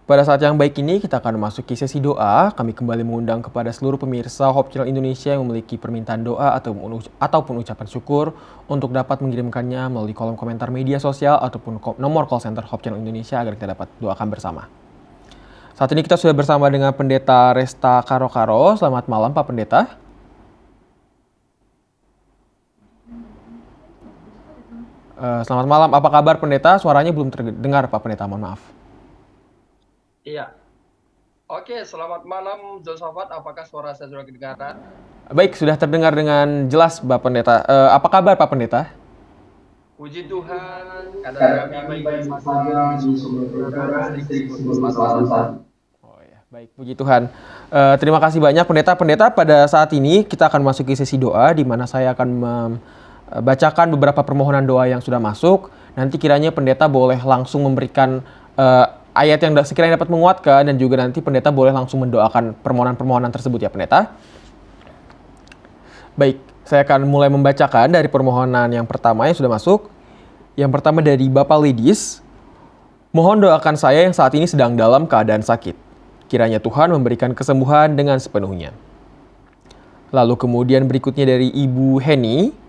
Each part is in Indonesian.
Pada saat yang baik ini kita akan memasuki sesi doa. Kami kembali mengundang kepada seluruh pemirsa Hope Channel Indonesia yang memiliki permintaan doa ataupun ucapan syukur untuk dapat mengirimkannya melalui kolom komentar media sosial ataupun nomor call center Hope Channel Indonesia agar kita dapat doakan bersama. Saat ini kita sudah bersama dengan Pendeta Resta Karo-Karo. Selamat malam Pak Pendeta. Selamat malam, apa kabar Pendeta? Suaranya belum terdengar Pak Pendeta, mohon maaf. Iya. Oke, selamat malam Josafat. Apakah suara saya sudah kedengaran? Baik, sudah terdengar dengan jelas Pak Pendeta. Apa kabar Pak Pendeta? Puji Tuhan, keadaan kami baik saja di seluruh domestik seluruh Kalimantan. Oh ya, baik, puji Tuhan. Terima kasih banyak Pendeta. Pendeta, pada saat ini kita akan memasuki sesi doa di mana saya akan membacakan beberapa permohonan doa yang sudah masuk. Nanti kiranya Pendeta boleh langsung memberikan ayat yang sekiranya dapat menguatkan, dan juga nanti Pendeta boleh langsung mendoakan permohonan-permohonan tersebut ya Pendeta. Baik, saya akan mulai membacakan dari permohonan yang pertama yang sudah masuk. Yang pertama dari Bapak Lidis. Mohon doakan saya yang saat ini sedang dalam keadaan sakit. Kiranya Tuhan memberikan kesembuhan dengan sepenuhnya. Lalu kemudian berikutnya dari Ibu Heni.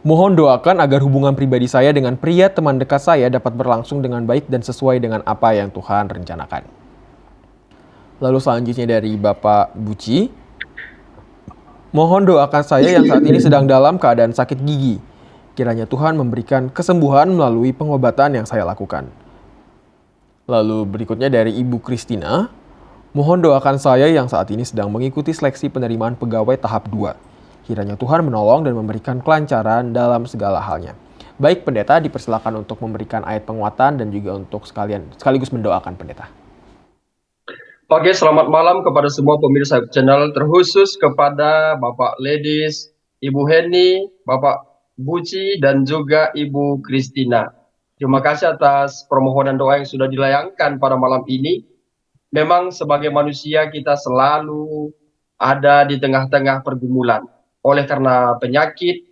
Mohon doakan agar hubungan pribadi saya dengan pria teman dekat saya dapat berlangsung dengan baik dan sesuai dengan apa yang Tuhan rencanakan. Lalu selanjutnya dari Bapak Buci. Mohon doakan saya yang saat ini sedang dalam keadaan sakit gigi. Kiranya Tuhan memberikan kesembuhan melalui pengobatan yang saya lakukan. Lalu berikutnya dari Ibu Kristina. Mohon doakan saya yang saat ini sedang mengikuti seleksi penerimaan pegawai tahap 2. Kiranya Tuhan menolong dan memberikan kelancaran dalam segala halnya. Baik Pendeta, dipersilakan untuk memberikan ayat penguatan dan juga untuk sekaligus mendoakan Pendeta. Oke, selamat malam kepada semua pemirsa channel, terkhusus kepada Bapak Ledis, Ibu Heni, Bapak Buci, dan juga Ibu Kristina. Terima kasih atas permohonan doa yang sudah dilayangkan pada malam ini. Memang sebagai manusia kita selalu ada di tengah-tengah pergumulan. Oleh karena penyakit,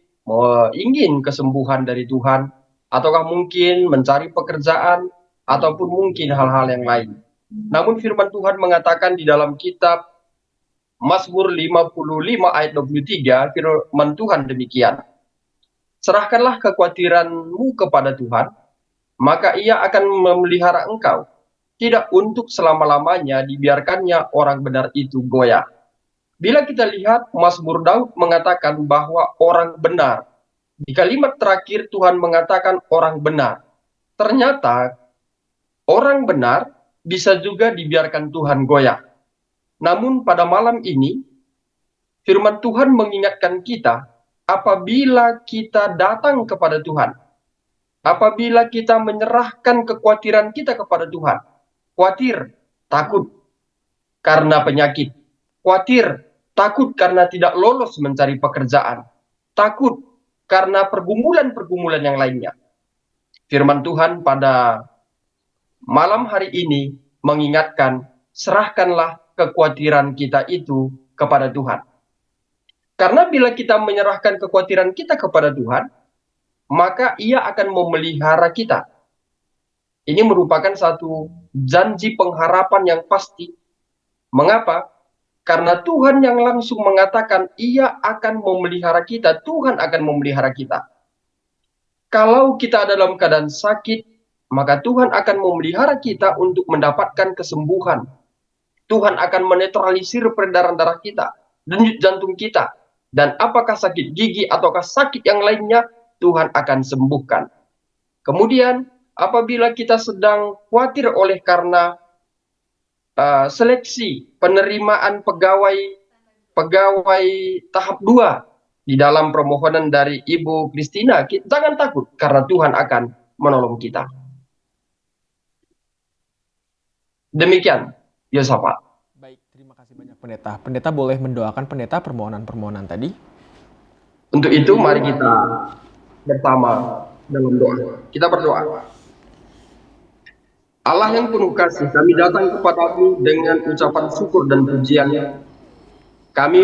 ingin kesembuhan dari Tuhan, ataukah mungkin mencari pekerjaan, ataupun mungkin hal-hal yang lain. Namun firman Tuhan mengatakan di dalam kitab Mazmur 55 ayat 23, firman Tuhan demikian. Serahkanlah kekhawatiranmu kepada Tuhan, maka ia akan memelihara engkau. Tidak untuk selama-lamanya dibiarkannya orang benar itu goyah. Bila kita lihat, Mazmur Daud mengatakan bahwa orang benar. Di kalimat terakhir Tuhan mengatakan orang benar. Ternyata orang benar bisa juga dibiarkan Tuhan goyah. Namun pada malam ini, firman Tuhan mengingatkan kita, apabila kita datang kepada Tuhan, apabila kita menyerahkan kekhawatiran kita kepada Tuhan, khawatir, takut karena penyakit, khawatir, takut karena tidak lolos mencari pekerjaan, takut karena pergumulan-pergumulan yang lainnya. Firman Tuhan pada malam hari ini mengingatkan, serahkanlah kekhawatiran kita itu kepada Tuhan. Karena bila kita menyerahkan kekhawatiran kita kepada Tuhan, maka ia akan memelihara kita. Ini merupakan satu janji pengharapan yang pasti. Mengapa? Karena Tuhan yang langsung mengatakan ia akan memelihara kita, Tuhan akan memelihara kita. Kalau kita dalam keadaan sakit, maka Tuhan akan memelihara kita untuk mendapatkan kesembuhan. Tuhan akan menetralisir peredaran darah kita, denyut jantung kita. Dan apakah sakit gigi ataukah sakit yang lainnya, Tuhan akan sembuhkan. Kemudian, apabila kita sedang khawatir oleh karena seleksi penerimaan pegawai tahap 2 di dalam permohonan dari Ibu Kristina, jangan takut karena Tuhan akan menolong kita. Demikian, Yosafat. Baik, terima kasih banyak Pendeta. Pendeta boleh mendoakan Pendeta permohonan-permohonan tadi? Untuk itu mari kita bersama dalam doa. Kita berdoa. Allah yang penuh kasih, kami datang kepadamu dengan ucapan syukur dan pujian. Kami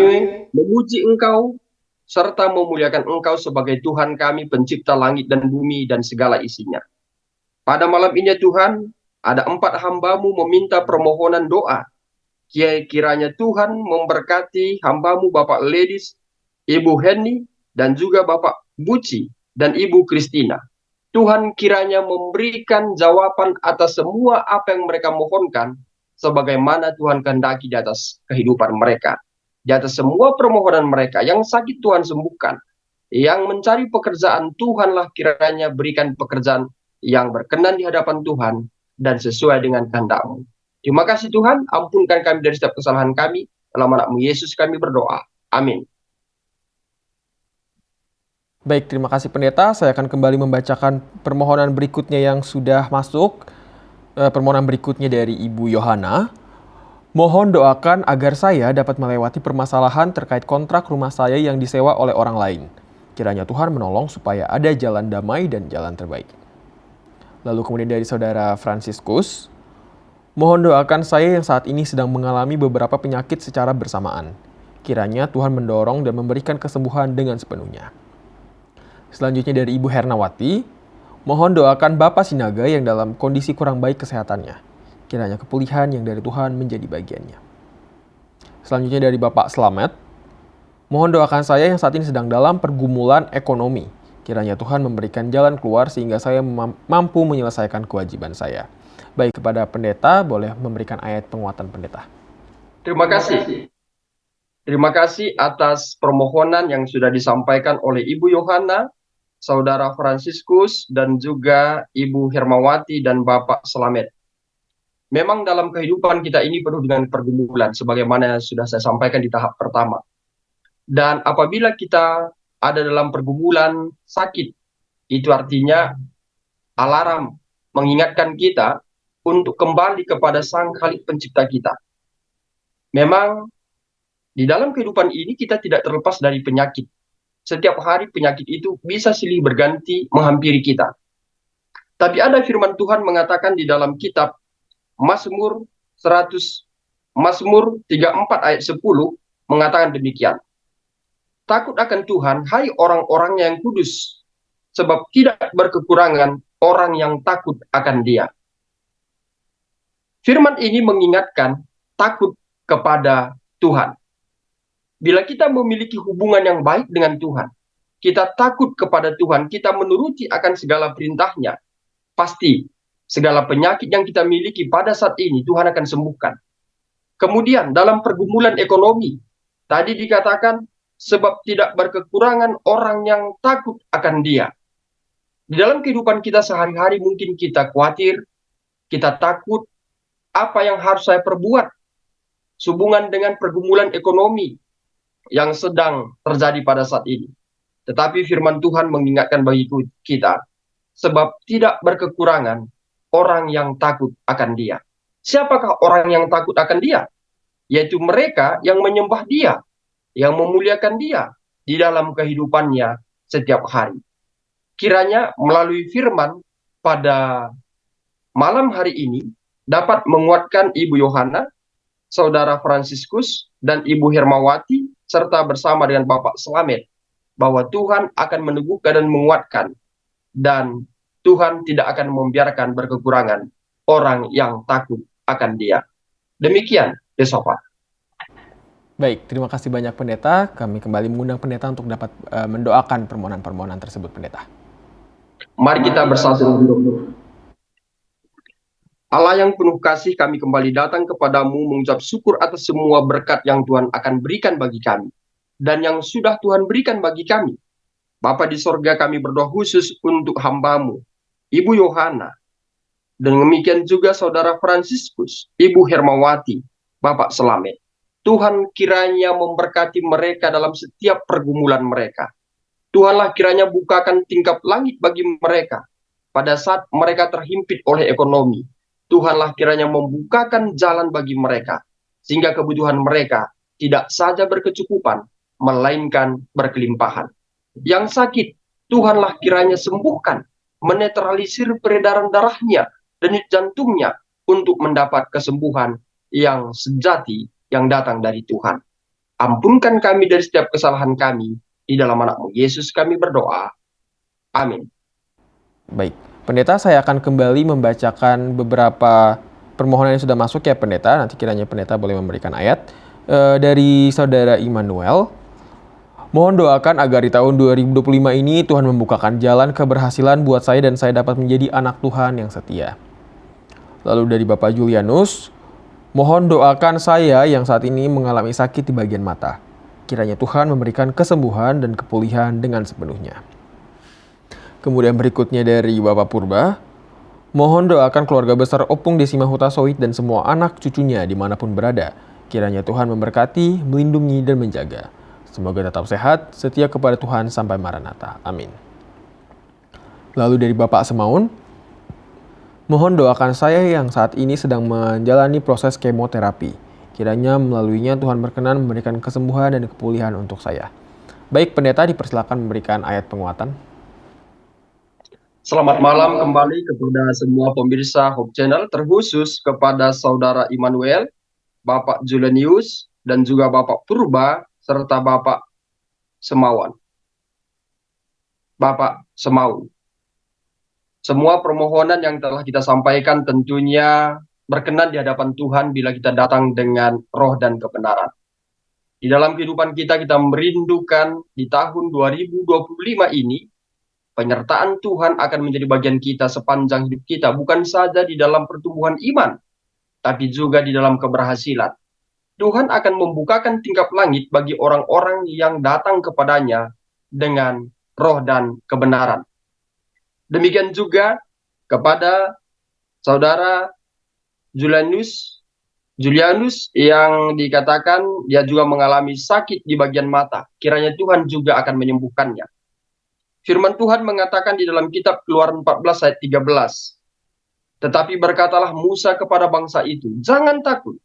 memuji Engkau serta memuliakan Engkau sebagai Tuhan kami, pencipta langit dan bumi dan segala isinya. Pada malam ini Tuhan, Ada 4 hambamu meminta permohonan doa. Kiranya Tuhan memberkati hambamu Bapak Ledis, Ibu Henny, dan juga Bapak Buci dan Ibu Christina. Tuhan kiranya memberikan jawaban atas semua apa yang mereka mohonkan, sebagaimana Tuhan kehendaki di atas kehidupan mereka. Di atas semua permohonan mereka, yang sakit Tuhan sembuhkan, yang mencari pekerjaan Tuhanlah kiranya berikan pekerjaan yang berkenan di hadapan Tuhan dan sesuai dengan kehendak-Mu. Terima kasih Tuhan, ampunkan kami dari setiap kesalahan kami. Dalam nama-Mu Yesus kami berdoa. Amin. Baik, terima kasih pendeta. Saya akan kembali membacakan permohonan berikutnya yang sudah masuk. Permohonan berikutnya dari Ibu Yohana. Mohon doakan agar saya dapat melewati permasalahan terkait kontrak rumah saya yang disewa oleh orang lain. Kiranya Tuhan menolong supaya ada jalan damai dan jalan terbaik. Lalu kemudian dari Saudara Franciscus. Mohon doakan saya yang saat ini sedang mengalami beberapa penyakit secara bersamaan. Kiranya Tuhan mendorong dan memberikan kesembuhan dengan sepenuhnya. Selanjutnya dari Ibu Hernawati, mohon doakan Bapak Sinaga yang dalam kondisi kurang baik kesehatannya. Kiranya kepulihan yang dari Tuhan menjadi bagiannya. Selanjutnya dari Bapak Slamet, mohon doakan saya yang saat ini sedang dalam pergumulan ekonomi. Kiranya Tuhan memberikan jalan keluar sehingga saya mampu menyelesaikan kewajiban saya. Baik, kepada pendeta, boleh memberikan ayat penguatan pendeta. Terima kasih. Terima kasih atas permohonan yang sudah disampaikan oleh Ibu Yohana, Saudara Franciscus, dan juga Ibu Hermawati dan Bapak Slamet. Memang dalam kehidupan kita ini penuh dengan pergumulan, sebagaimana yang sudah saya sampaikan di tahap pertama. Dan apabila kita ada dalam pergumulan sakit, itu artinya alarm mengingatkan kita untuk kembali kepada Sang Khalik Pencipta kita. Memang di dalam kehidupan ini kita tidak terlepas dari penyakit. Setiap hari penyakit itu bisa silih berganti menghampiri kita. Tapi ada firman Tuhan mengatakan di dalam kitab Mazmur 34 ayat 10 mengatakan demikian. Takut akan Tuhan, hai orang-orangnya yang kudus, sebab tidak berkekurangan orang yang takut akan Dia. Firman ini mengingatkan takut kepada Tuhan. Bila kita memiliki hubungan yang baik dengan Tuhan, kita takut kepada Tuhan, kita menuruti akan segala perintahnya, pasti segala penyakit yang kita miliki pada saat ini Tuhan akan sembuhkan. Kemudian dalam pergumulan ekonomi, tadi dikatakan sebab tidak berkekurangan orang yang takut akan Dia. Di dalam kehidupan kita sehari-hari mungkin kita khawatir, kita takut, apa yang harus saya perbuat sehubungan dengan pergumulan ekonomi yang sedang terjadi pada saat ini. Tetapi firman Tuhan mengingatkan bagi kita, sebab tidak berkekurangan orang yang takut akan Dia. Siapakah orang yang takut akan Dia? Yaitu mereka yang menyembah Dia, yang memuliakan Dia di dalam kehidupannya setiap hari. Kiranya melalui firman pada malam hari ini dapat menguatkan Ibu Yohana, Saudara Franciscus, dan Ibu Hermawati, serta bersama dengan Bapak Slamet, bahwa Tuhan akan meneguhkan dan menguatkan, dan Tuhan tidak akan membiarkan berkekurangan orang yang takut akan Dia. Demikian, Desopa. Baik, terima kasih banyak pendeta. Kami kembali mengundang pendeta untuk dapat mendoakan permohonan-permohonan tersebut, pendeta. Mari kita bersatu untuk Allah yang penuh kasih, kami kembali datang kepadamu mengucap syukur atas semua berkat yang Tuhan akan berikan bagi kami, dan yang sudah Tuhan berikan bagi kami. Bapa di sorga, kami berdoa khusus untuk hambamu, Ibu Yohana, dan demikian juga Saudara Franciscus, Ibu Hermawati, Bapak Slamet. Tuhan kiranya memberkati mereka dalam setiap pergumulan mereka. Tuhanlah kiranya bukakan tingkap langit bagi mereka pada saat mereka terhimpit oleh ekonomi. Tuhanlah kiranya membukakan jalan bagi mereka, sehingga kebutuhan mereka tidak saja berkecukupan, melainkan berkelimpahan. Yang sakit, Tuhanlah kiranya sembuhkan, menetralisir peredaran darahnya, denyut jantungnya, untuk mendapat kesembuhan yang sejati yang datang dari Tuhan. Ampunkan kami dari setiap kesalahan kami, di dalam nama-Mu Yesus kami berdoa. Amin. Baik. Pendeta, saya akan kembali membacakan beberapa permohonan yang sudah masuk ya Pendeta. Nanti kiranya Pendeta boleh memberikan ayat. Dari Saudara Immanuel, mohon doakan agar di tahun 2025 ini Tuhan membukakan jalan keberhasilan buat saya dan saya dapat menjadi anak Tuhan yang setia. Lalu dari Bapak Julianus, mohon doakan saya yang saat ini mengalami sakit di bagian mata. Kiranya Tuhan memberikan kesembuhan dan kepulihan dengan sepenuhnya. Kemudian berikutnya dari Bapak Purba, mohon doakan keluarga besar Opung Desima Hutasoit dan semua anak cucunya dimanapun berada. Kiranya Tuhan memberkati, melindungi, dan menjaga. Semoga tetap sehat, setia kepada Tuhan sampai Maranatha. Amin. Lalu dari Bapak Semaun, mohon doakan saya yang saat ini sedang menjalani proses kemoterapi. Kiranya melaluinya Tuhan berkenan memberikan kesembuhan dan kepulihan untuk saya. Baik, Pendeta dipersilakan memberikan ayat penguatan. Selamat malam kembali kepada semua pemirsa Hope Channel, terkhusus kepada Saudara Immanuel, Bapak Julianus, dan juga Bapak Purba, serta Bapak Semawan. Bapak Semaun. Semua permohonan yang telah kita sampaikan tentunya berkenan di hadapan Tuhan bila kita datang dengan roh dan kebenaran. Di dalam kehidupan kita merindukan di tahun 2025 ini, penyertaan Tuhan akan menjadi bagian kita sepanjang hidup kita, bukan saja di dalam pertumbuhan iman, tapi juga di dalam keberhasilan. Tuhan akan membukakan tingkap langit bagi orang-orang yang datang kepadanya dengan roh dan kebenaran. Demikian juga kepada Saudara Julianus yang dikatakan dia juga mengalami sakit di bagian mata. Kiranya Tuhan juga akan menyembuhkannya. Firman Tuhan mengatakan di dalam kitab Keluaran 14 ayat 13. Tetapi berkatalah Musa kepada bangsa itu, jangan takut.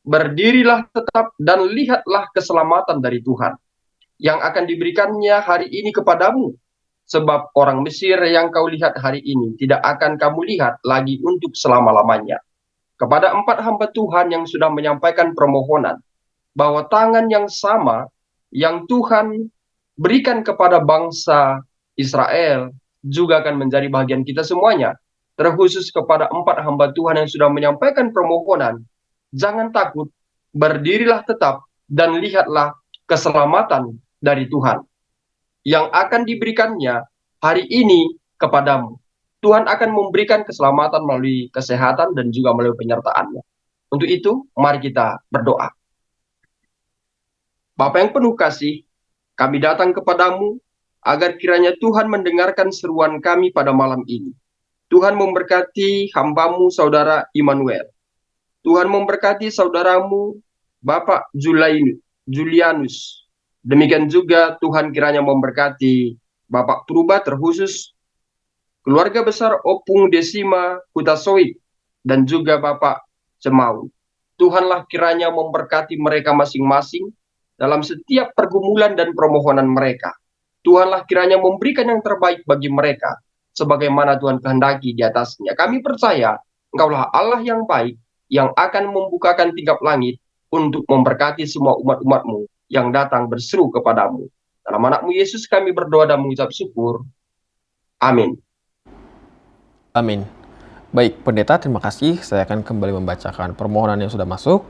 Berdirilah tetap dan lihatlah keselamatan dari Tuhan yang akan diberikannya hari ini kepadamu. Sebab orang Mesir yang kau lihat hari ini tidak akan kamu lihat lagi untuk selama-lamanya. Kepada 4 hamba Tuhan yang sudah menyampaikan permohonan bahwa tangan yang sama yang Tuhan berikan kepada bangsa Israel juga akan menjadi bagian kita semuanya. Terkhusus kepada 4 hamba Tuhan yang sudah menyampaikan permohonan, jangan takut, berdirilah tetap, dan lihatlah keselamatan dari Tuhan yang akan diberikannya hari ini kepadamu. Tuhan akan memberikan keselamatan melalui kesehatan dan juga melalui penyertaannya. Untuk itu, mari kita berdoa. Bapa yang penuh kasih, kami datang kepadamu agar kiranya Tuhan mendengarkan seruan kami pada malam ini. Tuhan memberkati hambamu Saudara Immanuel. Tuhan memberkati saudaramu Bapak Julianus. Demikian juga Tuhan kiranya memberkati Bapak Purba, terkhusus keluarga besar Opung Desima Hutasoit dan juga Bapak Semaun. Tuhanlah kiranya memberkati mereka masing-masing dalam setiap pergumulan dan permohonan mereka. Tuhanlah kiranya memberikan yang terbaik bagi mereka sebagaimana Tuhan kehendaki di atasnya. Kami percaya Engkaulah Allah yang baik, yang akan membukakan tingkap langit untuk memberkati semua umat-umat-Mu yang datang berseru kepadamu. Dalam anak-Mu Yesus kami berdoa dan mengucap syukur. Amin. Amin. Baik, Pendeta, terima kasih. Saya akan kembali membacakan permohonan yang sudah masuk.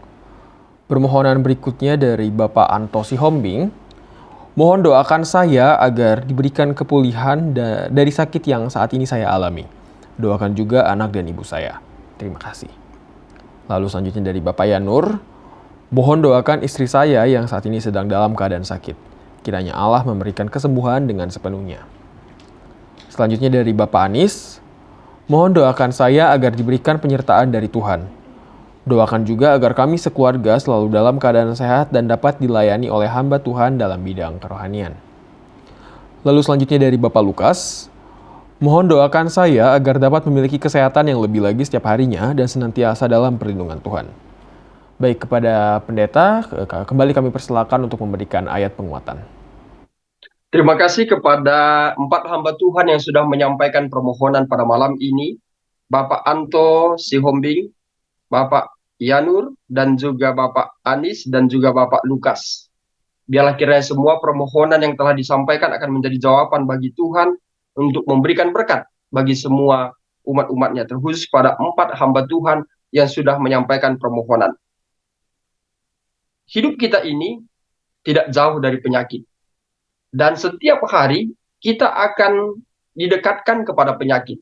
Permohonan berikutnya dari Bapak Anto Sihombing. Mohon doakan saya agar diberikan kepulihan dari sakit yang saat ini saya alami. Doakan juga anak dan ibu saya. Terima kasih. Lalu selanjutnya dari Bapak Yanur, mohon doakan istri saya yang saat ini sedang dalam keadaan sakit. Kiranya Allah memberikan kesembuhan dengan sepenuhnya. Selanjutnya dari Bapak Anis, mohon doakan saya agar diberikan penyertaan dari Tuhan. Doakan juga agar kami sekeluarga selalu dalam keadaan sehat dan dapat dilayani oleh hamba Tuhan dalam bidang kerohanian. Lalu selanjutnya dari Bapak Lukas, mohon doakan saya agar dapat memiliki kesehatan yang lebih lagi setiap harinya dan senantiasa dalam perlindungan Tuhan. Baik, kepada Pendeta, kembali kami persilakan untuk memberikan ayat penguatan. Terima kasih kepada 4 hamba Tuhan yang sudah menyampaikan permohonan pada malam ini. Bapak Anto Sihombing, Bapak Yanur, dan juga Bapak Anis, dan juga Bapak Lukas. Biarlah kiranya semua permohonan yang telah disampaikan akan menjadi jawaban bagi Tuhan untuk memberikan berkat bagi semua umat-umatnya, terkhusus pada 4 hamba Tuhan yang sudah menyampaikan permohonan. Hidup kita ini tidak jauh dari penyakit. Dan setiap hari kita akan didekatkan kepada penyakit.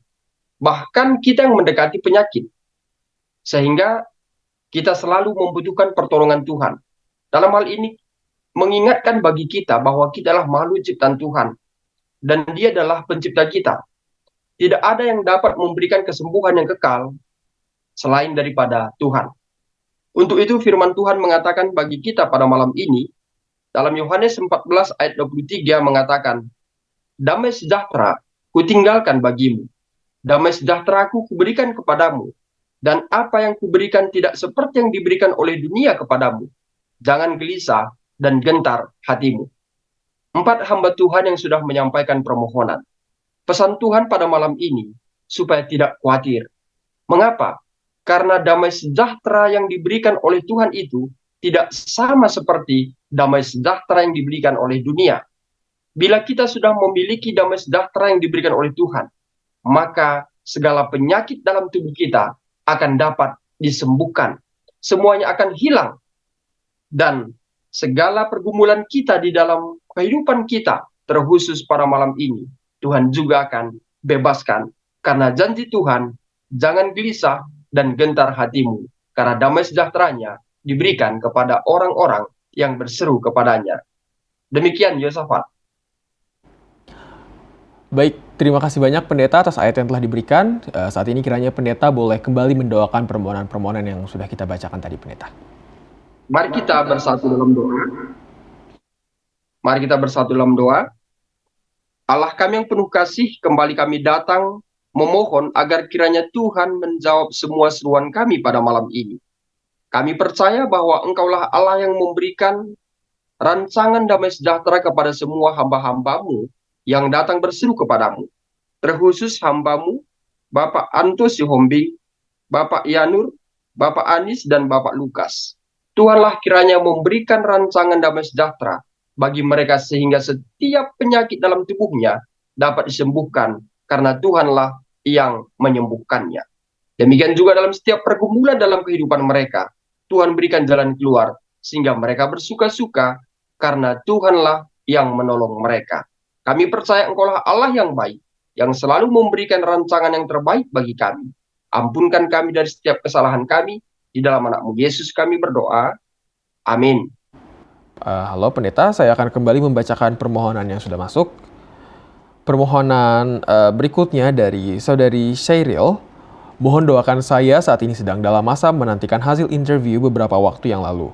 Bahkan kita yang mendekati penyakit. Sehingga kita selalu membutuhkan pertolongan Tuhan. Dalam hal ini, mengingatkan bagi kita bahwa kita adalah makhluk ciptaan Tuhan. Dan Dia adalah pencipta kita. Tidak ada yang dapat memberikan kesembuhan yang kekal selain daripada Tuhan. Untuk itu firman Tuhan mengatakan bagi kita pada malam ini, dalam Yohanes 14 ayat 23 mengatakan, damai sejahtera kutinggalkan bagimu, damai sejahteraku kuberikan kepadamu, dan apa yang kuberikan tidak seperti yang diberikan oleh dunia kepadamu. Jangan gelisah dan gentar hatimu. 4 hamba Tuhan yang sudah menyampaikan permohonan. Pesan Tuhan pada malam ini, supaya tidak khawatir. Mengapa? Karena damai sejahtera yang diberikan oleh Tuhan itu tidak sama seperti damai sejahtera yang diberikan oleh dunia. Bila kita sudah memiliki damai sejahtera yang diberikan oleh Tuhan, maka segala penyakit dalam tubuh kita akan dapat disembuhkan. Semuanya akan hilang. Dan segala pergumulan kita di dalam kehidupan kita, terkhusus pada malam ini, Tuhan juga akan bebaskan. Karena janji Tuhan, jangan gelisah dan gentar hatimu, karena damai sejahteranya diberikan kepada orang-orang yang berseru kepadanya. Demikian Yosafat. Baik, terima kasih banyak Pendeta atas ayat yang telah diberikan. Saat ini kiranya Pendeta boleh kembali mendoakan permohonan-permohonan yang sudah kita bacakan tadi, Pendeta. Mari kita bersatu dalam doa. Mari kita bersatu dalam doa. Allah kami yang penuh kasih, kembali kami datang memohon agar kiranya Tuhan menjawab semua seruan kami pada malam ini. Kami percaya bahwa Engkaulah Allah yang memberikan rancangan damai sejahtera kepada semua hamba-hambamu yang datang berseru kepadamu. Terkhusus hambamu, Bapak Anto Sihombing, Bapak Yanur, Bapak Anis, dan Bapak Lukas. Tuhanlah kiranya memberikan rancangan damai sejahtera bagi mereka sehingga setiap penyakit dalam tubuhnya dapat disembuhkan karena Tuhanlah yang menyembuhkannya. Demikian juga dalam setiap pergumulan dalam kehidupan mereka, Tuhan berikan jalan keluar sehingga mereka bersuka-suka karena Tuhanlah yang menolong mereka. Kami percaya Engkaulah Allah yang baik, yang selalu memberikan rancangan yang terbaik bagi kami. Ampunkan kami dari setiap kesalahan kami, di dalam nama Yesus kami berdoa. Amin. Halo Pendeta, saya akan kembali membacakan permohonan yang sudah masuk. Permohonan berikutnya dari Saudari Syairil. Mohon doakan saya saat ini sedang dalam masa menantikan hasil interview beberapa waktu yang lalu.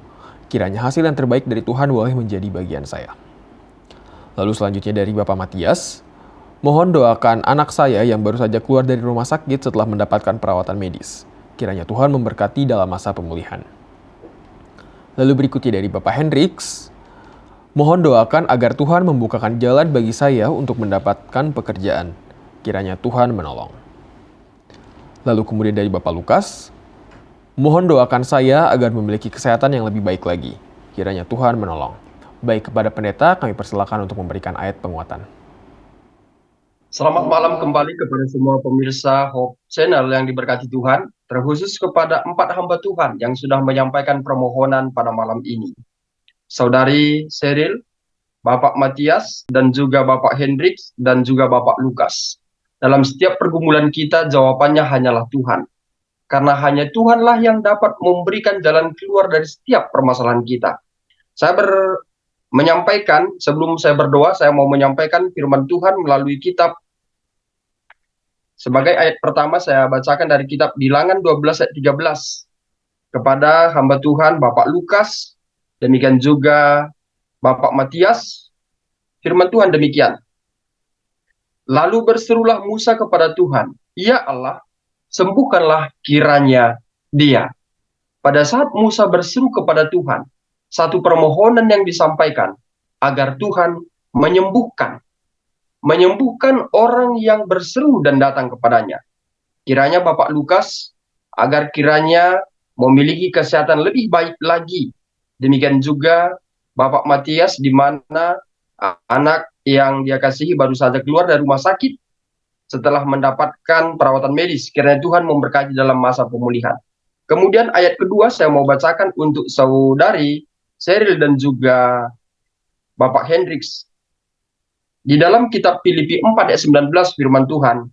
Kiranya hasil yang terbaik dari Tuhan boleh menjadi bagian saya. Lalu selanjutnya dari Bapak Matias. Mohon doakan anak saya yang baru saja keluar dari rumah sakit setelah mendapatkan perawatan medis. Kiranya Tuhan memberkati dalam masa pemulihan. Lalu berikutnya dari Bapak Hendrix. Mohon doakan agar Tuhan membukakan jalan bagi saya untuk mendapatkan pekerjaan. Kiranya Tuhan menolong. Lalu kemudian dari Bapak Lukas. Mohon doakan saya agar memiliki kesehatan yang lebih baik lagi. Kiranya Tuhan menolong. Baik, kepada Pendeta kami persilakan untuk memberikan ayat penguatan. Selamat malam kembali kepada semua pemirsa Hope Channel yang diberkati Tuhan, terkhusus kepada 4 hamba Tuhan yang sudah menyampaikan permohonan pada malam ini. Saudari Seril, Bapak Matias, dan juga Bapak Hendrix, dan juga Bapak Lukas. Dalam setiap pergumulan kita, jawabannya hanyalah Tuhan. Karena hanya Tuhanlah yang dapat memberikan jalan keluar dari setiap permasalahan kita. Saya menyampaikan, sebelum saya berdoa, saya mau menyampaikan firman Tuhan melalui kitab. Sebagai ayat pertama saya bacakan dari kitab Bilangan 12 ayat 13. Kepada hamba Tuhan Bapak Lukas, demikian juga Bapak Matias, firman Tuhan demikian. Lalu berserulah Musa kepada Tuhan, "Ya Allah, sembuhkanlah kiranya dia." Pada saat Musa berseru kepada Tuhan, satu permohonan yang disampaikan agar Tuhan menyembuhkan orang yang berseru dan datang kepadanya. Kiranya Bapak Lukas agar kiranya memiliki kesehatan lebih baik lagi. Demikian juga Bapak Matias, di mana anak yang dia kasihi baru saja keluar dari rumah sakit. setelah mendapatkan perawatan medis. Kiranya Tuhan memberkati dalam masa pemulihan. Kemudian ayat kedua saya mau bacakan untuk saudari Cheryl dan juga Bapak Hendrix. Di dalam kitab Filipi 4 ayat 19 firman Tuhan,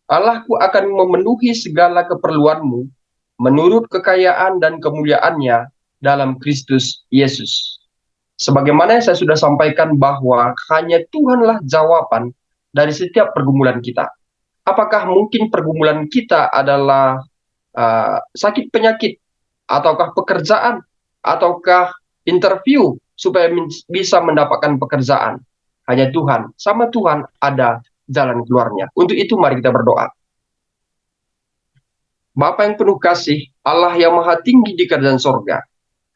Allahku akan memenuhi segala keperluanmu menurut kekayaan dan kemuliaannya dalam Kristus Yesus. Sebagaimana yang saya sudah sampaikan bahwa hanya Tuhanlah jawaban dari setiap pergumulan kita. Apakah mungkin pergumulan kita adalah sakit penyakit, ataukah pekerjaan, ataukah interview supaya bisa mendapatkan pekerjaan? Hanya Tuhan, sama Tuhan ada jalan keluarnya. Untuk itu mari kita berdoa. Bapa yang penuh kasih, Allah yang maha tinggi di kerajaan sorga,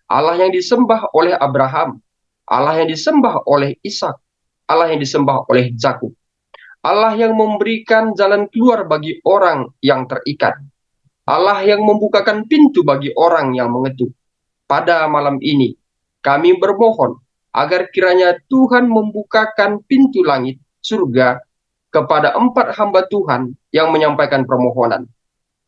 Allah yang disembah oleh Abraham, Allah yang disembah oleh Ishak, Allah yang disembah oleh Yakub, Allah yang memberikan jalan keluar bagi orang yang terikat, Allah yang membukakan pintu bagi orang yang mengetuk. Pada malam ini, kami bermohon agar kiranya Tuhan membukakan pintu langit surga kepada 4 hamba Tuhan yang menyampaikan permohonan.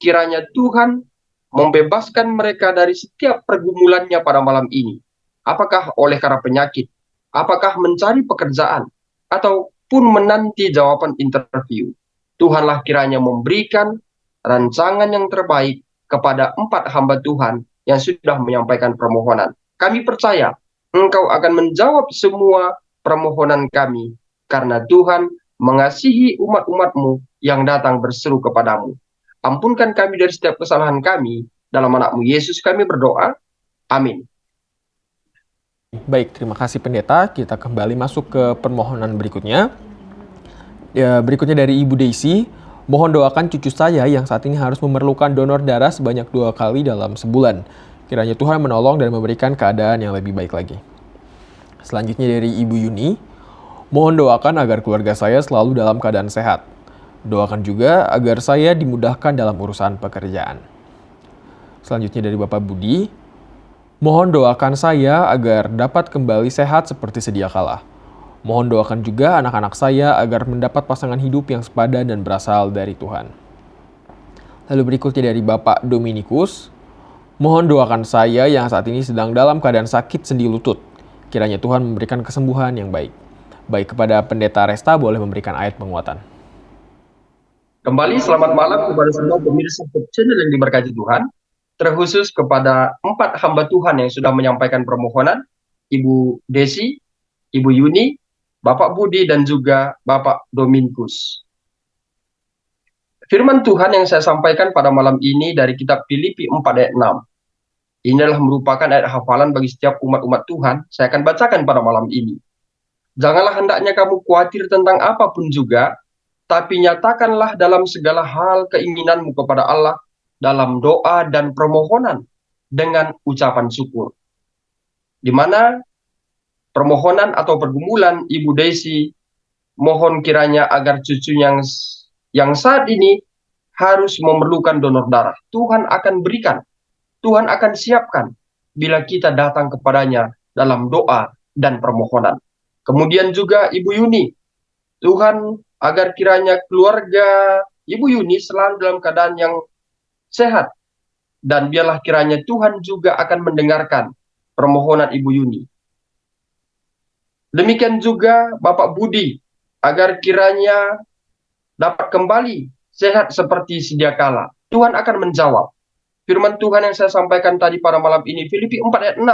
Kiranya Tuhan membebaskan mereka dari setiap pergumulannya pada malam ini. Apakah oleh karena penyakit, apakah mencari pekerjaan, ataupun menanti jawaban interview. Tuhanlah kiranya memberikan rancangan yang terbaik kepada 4 hamba Tuhan yang sudah menyampaikan permohonan. Kami percaya Engkau akan menjawab semua permohonan kami, karena Tuhan mengasihi umat-umat-Mu yang datang berseru kepadamu. Ampunkan kami dari setiap kesalahan kami. Dalam nama-Mu Yesus kami berdoa. Amin. Baik, terima kasih pendeta. Kita kembali masuk ke permohonan berikutnya. Berikutnya dari Ibu Daisy. Mohon doakan cucu saya yang saat ini harus memerlukan donor darah sebanyak 2 kali dalam sebulan. Kiranya Tuhan menolong dan memberikan keadaan yang lebih baik lagi. Selanjutnya dari Ibu Yuni. Mohon doakan agar keluarga saya selalu dalam keadaan sehat. Doakan juga agar saya dimudahkan dalam urusan pekerjaan. Selanjutnya dari Bapak Budi. Mohon doakan saya agar dapat kembali sehat seperti sedia kala. Mohon doakan juga anak-anak saya agar mendapat pasangan hidup yang sepadan dan berasal dari Tuhan. Lalu berikutnya dari Bapak Dominikus. Mohon doakan saya yang saat ini sedang dalam keadaan sakit sendi lutut. Kiranya Tuhan memberikan kesembuhan yang baik. Baik, kepada Pendeta Resta boleh memberikan ayat penguatan. Kembali selamat malam kepada semua pemirsa channel yang diberkati Tuhan. Terkhusus kepada 4 hamba Tuhan yang sudah menyampaikan permohonan, Ibu Desi, Ibu Yuni, Bapak Budi, dan juga Bapak Dominikus. Firman Tuhan yang saya sampaikan pada malam ini dari kitab Filipi 4 ayat 6. Inilah merupakan ayat hafalan bagi setiap umat-umat Tuhan. Saya akan bacakan pada malam ini. Janganlah hendaknya kamu khawatir tentang apapun juga, tapi nyatakanlah dalam segala hal keinginanmu kepada Allah dalam doa dan permohonan dengan ucapan syukur. Di mana permohonan atau pergumulan Ibu Desi mohon kiranya agar cucunya yang saat ini harus memerlukan donor darah. Tuhan akan berikan, Tuhan akan siapkan bila kita datang kepadanya dalam doa dan permohonan. Kemudian juga Ibu Yuni, Tuhan agar kiranya keluarga Ibu Yuni selalu dalam keadaan yang sehat. Dan biarlah kiranya Tuhan juga akan mendengarkan permohonan Ibu Yuni. Demikian juga Bapak Budi, agar kiranya dapat kembali sehat seperti sedia kala. Tuhan akan menjawab. Firman Tuhan yang saya sampaikan tadi pada malam ini, Filipi 4 ayat 6.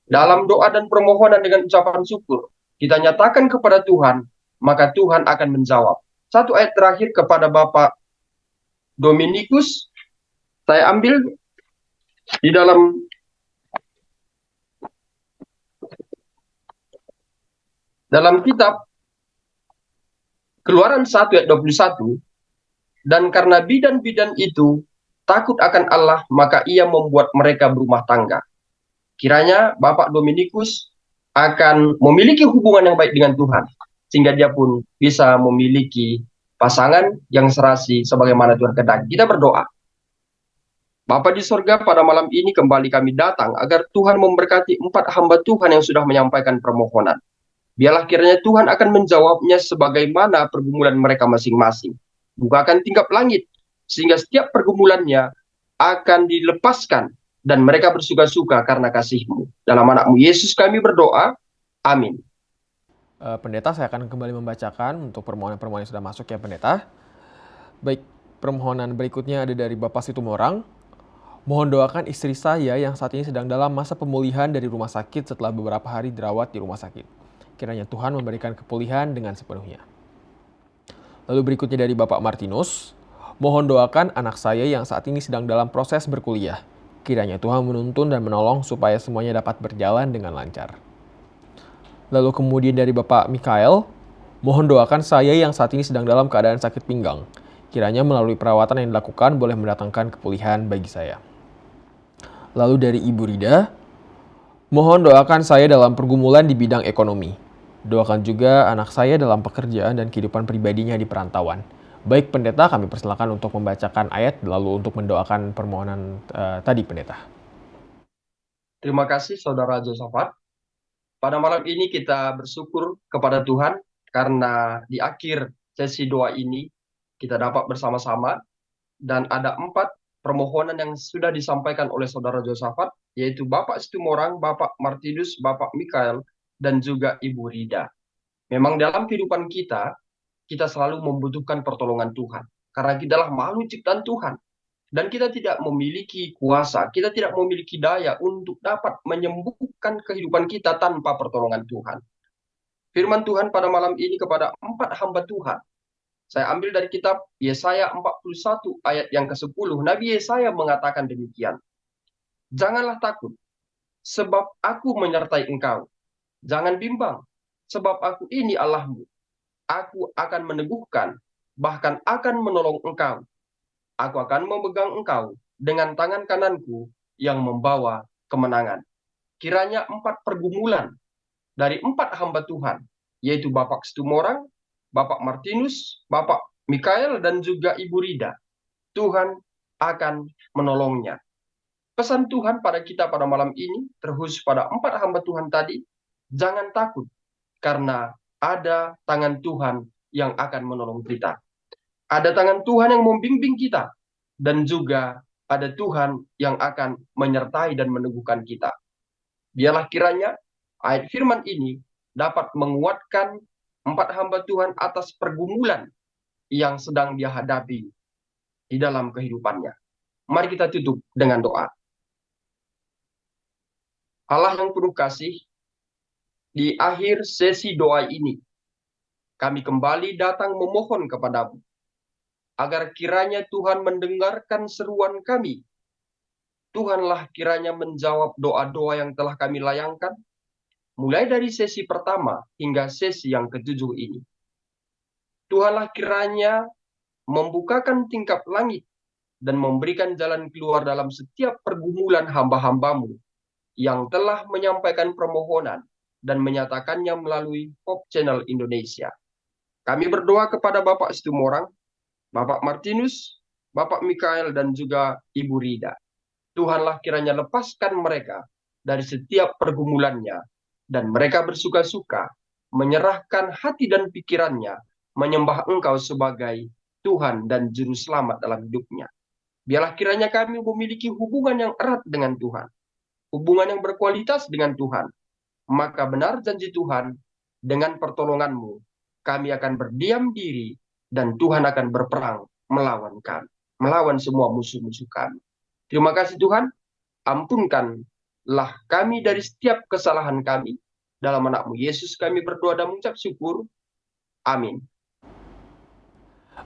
Dalam doa dan permohonan dengan ucapan syukur, kita nyatakan kepada Tuhan, maka Tuhan akan menjawab. Satu ayat terakhir kepada Bapak Dominikus, saya ambil di dalam kitab Keluaran 1 ayat 21, dan karena bidan-bidan itu takut akan Allah, maka ia membuat mereka berumah tangga. Kiranya Bapak Dominikus akan memiliki hubungan yang baik dengan Tuhan, sehingga dia pun bisa memiliki pasangan yang serasi sebagaimana Tuhan kehendaki. Kita berdoa. Bapa di sorga, pada malam ini kembali kami datang agar Tuhan memberkati 4 hamba Tuhan yang sudah menyampaikan permohonan. Biarlah kiranya Tuhan akan menjawabnya sebagaimana pergumulan mereka masing-masing. Bukakan tingkap langit, sehingga setiap pergumulannya akan dilepaskan, dan mereka bersuka-suka karena kasih-Mu. Dalam nama-Mu Yesus kami berdoa, amin. Pendeta, saya akan kembali membacakan untuk permohonan-permohonan yang sudah masuk ya Pendeta. Baik, permohonan berikutnya ada dari Bapak Situmorang. Mohon doakan istri saya yang saat ini sedang dalam masa pemulihan dari rumah sakit setelah beberapa hari dirawat di rumah sakit. Kiranya Tuhan memberikan kepulihan dengan sepenuhnya. Lalu berikutnya dari Bapak Martinus. Mohon doakan anak saya yang saat ini sedang dalam proses berkuliah. Kiranya Tuhan menuntun dan menolong supaya semuanya dapat berjalan dengan lancar. Lalu kemudian dari Bapak Mikael, mohon doakan saya yang saat ini sedang dalam keadaan sakit pinggang. Kiranya melalui perawatan yang dilakukan boleh mendatangkan kepulihan bagi saya. Lalu dari Ibu Rida, mohon doakan saya dalam pergumulan di bidang ekonomi. Doakan juga anak saya dalam pekerjaan dan kehidupan pribadinya di perantauan. Baik Pendeta, kami persilakan untuk membacakan ayat lalu untuk mendoakan permohonan tadi Pendeta. Terima kasih Saudara Josafat. Pada malam ini kita bersyukur kepada Tuhan karena di akhir sesi doa ini kita dapat bersama-sama dan ada 4 permohonan yang sudah disampaikan oleh Saudara Josafat, yaitu Bapak Situmorang, Bapak Martinus, Bapak Mikael, dan juga Ibu Rida. Memang dalam kehidupan kita selalu membutuhkan pertolongan Tuhan. Karena kita adalah makhluk ciptaan Tuhan. Dan kita tidak memiliki kuasa, kita tidak memiliki daya untuk dapat menyembuhkan kehidupan kita tanpa pertolongan Tuhan. Firman Tuhan pada malam ini kepada 4 hamba Tuhan. Saya ambil dari kitab Yesaya 41 ayat yang ke-10. Nabi Yesaya mengatakan demikian. Janganlah takut, sebab aku menyertai engkau. Jangan bimbang, sebab aku ini Allahmu. Aku akan meneguhkan, bahkan akan menolong engkau. Aku akan memegang engkau dengan tangan kananku yang membawa kemenangan. Kiranya 4 pergumulan dari 4 hamba Tuhan, yaitu Bapak Situmorang, Bapak Martinus, Bapak Mikael, dan juga Ibu Rida, Tuhan akan menolongnya. Pesan Tuhan pada kita pada malam ini, terkhusus pada 4 hamba Tuhan tadi, jangan takut, karena ada tangan Tuhan yang akan menolong kita. Ada tangan Tuhan yang membimbing kita, dan juga ada Tuhan yang akan menyertai dan meneguhkan kita. Biarlah kiranya ayat firman ini dapat menguatkan 4 hamba Tuhan atas pergumulan yang sedang dia hadapi di dalam kehidupannya. Mari kita tutup dengan doa. Allah yang penuh kasih, di akhir sesi doa ini, kami kembali datang memohon kepadamu, agar kiranya Tuhan mendengarkan seruan kami. Tuhanlah kiranya menjawab doa-doa yang telah kami layangkan, mulai dari sesi pertama hingga sesi yang ke-7 ini. Tuhanlah kiranya membukakan tingkap langit dan memberikan jalan keluar dalam setiap pergumulan hamba-hambamu yang telah menyampaikan permohonan dan menyatakannya melalui Hope Channel Indonesia. Kami berdoa kepada Bapak Situmorang, Bapak Martinus, Bapak Mikael, dan juga Ibu Rida. Tuhanlah kiranya lepaskan mereka dari setiap pergumulannya, dan mereka bersuka-suka menyerahkan hati dan pikirannya, menyembah Engkau sebagai Tuhan dan Juru Selamat dalam hidupnya. Biarlah kiranya kami memiliki hubungan yang erat dengan Tuhan, hubungan yang berkualitas dengan Tuhan. Maka benar janji Tuhan, dengan pertolongan-Mu, kami akan berdiam diri, dan Tuhan akan berperang melawan kami, melawan semua musuh-musuh kami. Terima kasih Tuhan, ampunkanlah kami dari setiap kesalahan kami. Dalam nama-Mu Yesus kami berdoa dan mengucap syukur. Amin.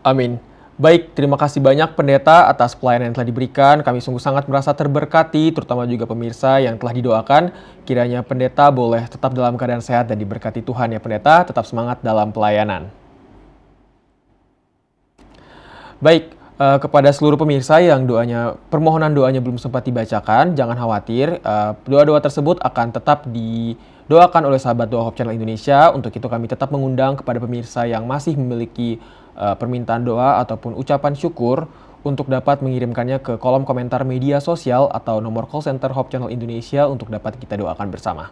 Amin. Baik, terima kasih banyak Pendeta atas pelayanan yang telah diberikan. Kami sungguh sangat merasa terberkati, terutama juga pemirsa yang telah didoakan. Kiranya Pendeta boleh tetap dalam keadaan sehat dan diberkati Tuhan ya Pendeta. Tetap semangat dalam pelayanan. Baik, kepada seluruh pemirsa yang permohonan doanya belum sempat dibacakan, jangan khawatir. Doa-doa tersebut akan tetap didoakan oleh sahabat doa Hope Channel Indonesia. Untuk itu kami tetap mengundang kepada pemirsa yang masih memiliki permintaan doa ataupun ucapan syukur untuk dapat mengirimkannya ke kolom komentar media sosial atau nomor call center Hope Channel Indonesia untuk dapat kita doakan bersama.